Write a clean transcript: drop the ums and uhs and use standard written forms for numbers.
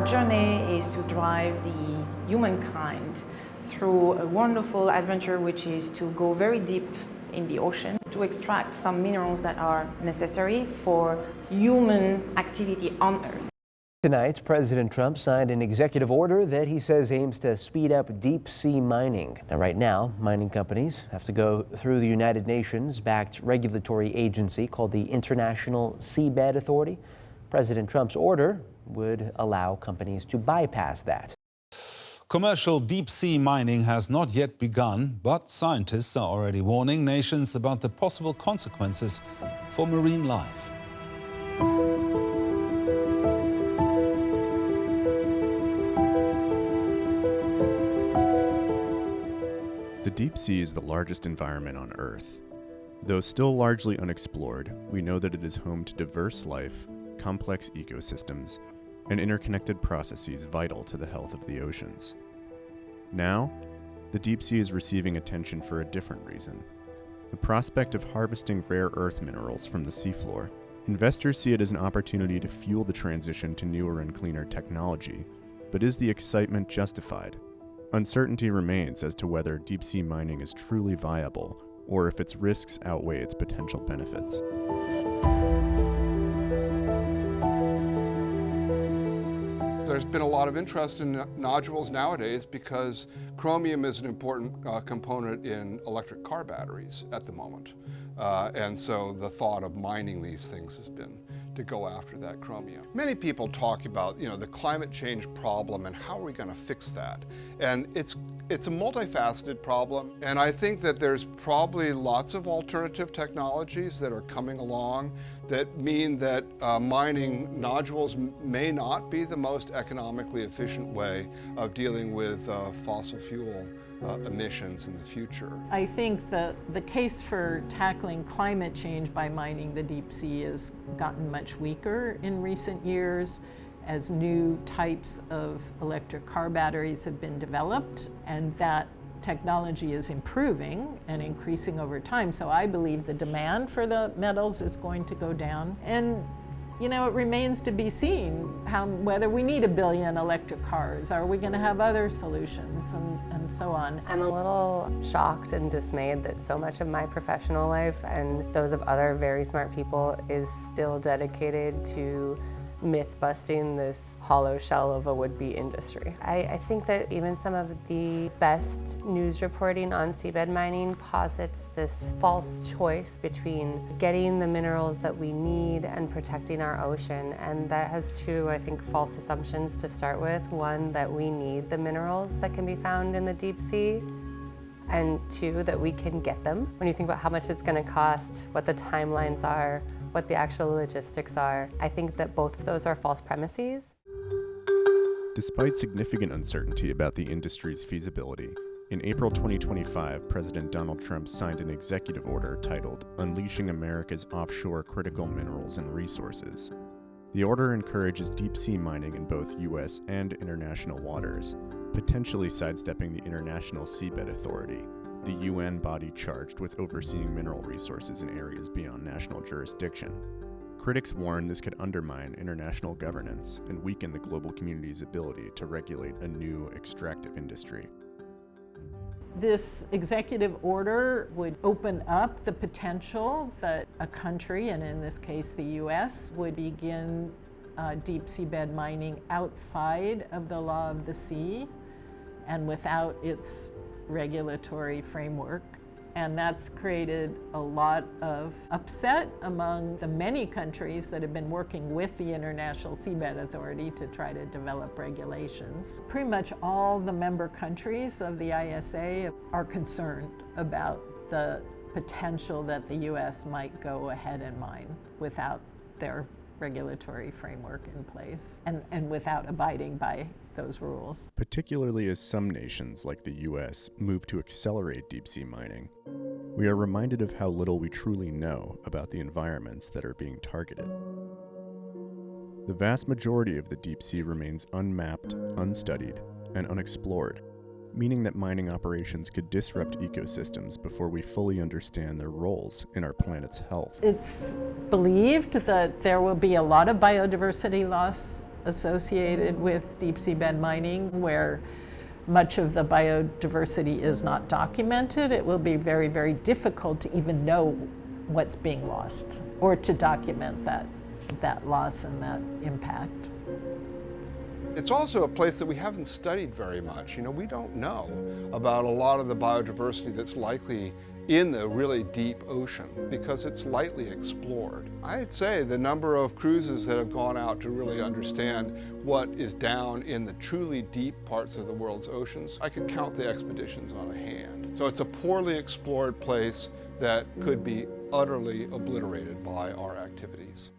our journey is to drive the humankind through a wonderful adventure, which is to go very deep in the ocean to extract some minerals that are necessary for human activity on Earth. Tonight, President Trump signed an executive order that he says aims to speed up deep-sea mining. Now, right now, mining companies have to go through the United Nations-backed regulatory agency called the International Seabed Authority. President Trump's order would allow companies to bypass that. Commercial deep-sea mining has not yet begun, but scientists are already warning nations about the possible consequences for marine life. The deep sea is the largest environment on Earth. Though still largely unexplored, we know that it is home to diverse life, complex ecosystems, and interconnected processes vital to the health of the oceans. Now, the deep sea is receiving attention for a different reason. The prospect of harvesting rare earth minerals from the seafloor. Investors see it as an opportunity to fuel the transition to newer and cleaner technology, but is the excitement justified? Uncertainty remains as to whether deep-sea mining is truly viable or if its risks outweigh its potential benefits. There's been a lot of interest in nodules nowadays because chromium is an important component in electric car batteries at the moment. And so the thought of mining these things has been to go after that chromium. Many people talk about, the climate change problem and how are we going to fix that? And it's a multifaceted problem, and I think that there's probably lots of alternative technologies that are coming along that mean that mining nodules may not be the most economically efficient way of dealing with fossil fuel emissions in the future. I think the case for tackling climate change by mining the deep sea has gotten much weaker in recent years as new types of electric car batteries have been developed, and that technology is improving and increasing over time. So I believe the demand for the metals is going to go down. And it remains to be seen whether we need 1 billion electric cars. Are we going to have other solutions and so on? I'm a little shocked and dismayed that so much of my professional life and those of other very smart people is still dedicated to myth-busting this hollow shell of a would-be industry. I think that even some of the best news reporting on seabed mining posits this false choice between getting the minerals that we need and protecting our ocean, and that has two, I think, false assumptions to start with. One, that we need the minerals that can be found in the deep sea, and two, that we can get them. When you think about how much it's going to cost, what the timelines are, what the actual logistics are, I think that both of those are false premises. Despite significant uncertainty about the industry's feasibility, in April 2025, President Donald Trump signed an executive order titled Unleashing America's Offshore Critical Minerals and Resources. The order encourages deep-sea mining in both U.S. and international waters, potentially sidestepping the International Seabed Authority, the UN body charged with overseeing mineral resources in areas beyond national jurisdiction. Critics warn this could undermine international governance and weaken the global community's ability to regulate a new extractive industry. This executive order would open up the potential that a country, and in this case the US, would begin deep seabed mining outside of the law of the sea and without its regulatory framework. And that's created a lot of upset among the many countries that have been working with the International Seabed Authority to try to develop regulations. Pretty much all the member countries of the ISA are concerned about the potential that the US might go ahead and mine without their regulatory framework in place and without abiding by those rules. Particularly as some nations, like the US, move to accelerate deep-sea mining, we are reminded of how little we truly know about the environments that are being targeted. The vast majority of the deep sea remains unmapped, unstudied, and unexplored, meaning that mining operations could disrupt ecosystems before we fully understand their roles in our planet's health. It's believed that there will be a lot of biodiversity loss associated with deep seabed mining where much of the biodiversity is not documented, it will be very, very difficult to even know what's being lost or to document that loss and that impact. It's also a place that we haven't studied very much. You know, we don't know about a lot of the biodiversity that's likely in the really deep ocean because it's lightly explored. I'd say the number of cruises that have gone out to really understand what is down in the truly deep parts of the world's oceans, I could count the expeditions on a hand. So it's a poorly explored place that could be utterly obliterated by our activities.